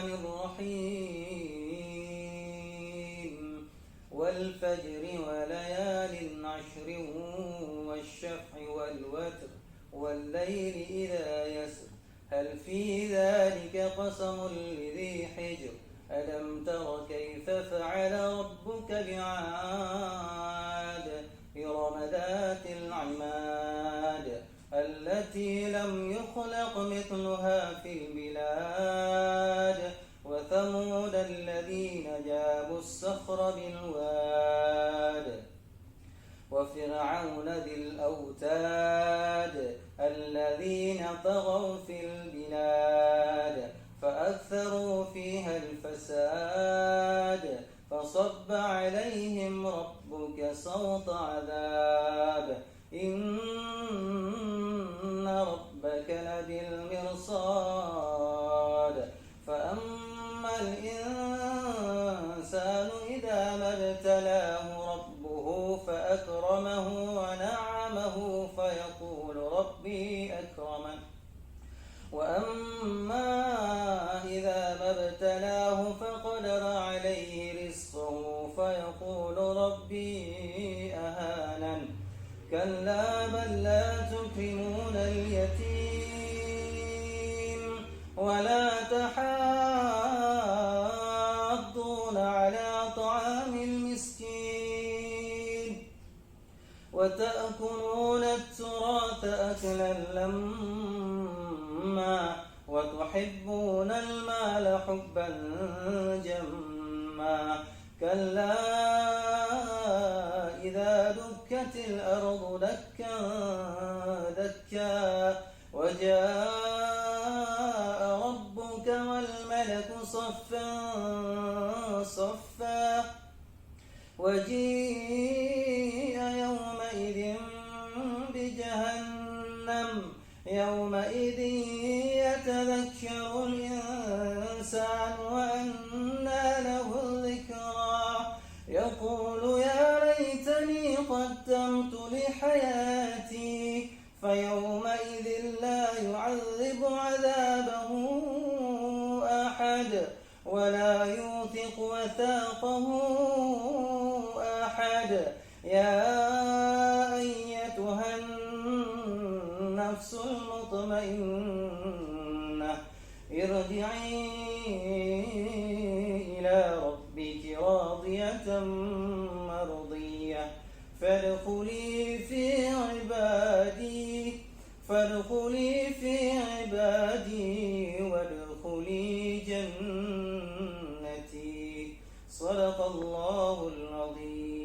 الرحمن الرحيم والفجر وليال عشر والشفع والوتر والليل إذا يسر هل في ذلك قسم لذي حجر ألم تر كيف فعل ربك بعاد إرم ذات العماد التي لم يخلق مثلها في البلاد وثمود الذين جابوا الصخر بالواد وفرعون ذي الأوتاد الذين طغوا في البلاد فأكثروا فيها الفساد فصب عليهم ربك صوت عذاب إن ربك لبالمرصاد فأما الإنسان إذا ما ابتلاه ربه فأكرمه ونعمه فيقول ربي أكرمن وأما إذا ما ابتلاه فقدر عليه رزقه فيقول ربي أهانن كلا بل لا تكرمون اليتيم ولا تحاضون على طعام المسكين وتأكلون التراث أكلا لما وتحبون المال حبا جما كلا إذا دكت الأرض دكا دكا وجاء ربك والملك صفا صفا وجيء يومئذ بجهنم يومئذ يتذكر الإنسان وأنى له الذكرى يقول يا ليتني قدمت لحياتي فيومئذ لا يعذب عذابه أحد ولا يوثق وثاقه أحد يا أيتها النفس المطمئنة ارجعي إلى ربك راضية مرضية فادخلي في عبادي وادخلي جنتي صدق الله العظيم.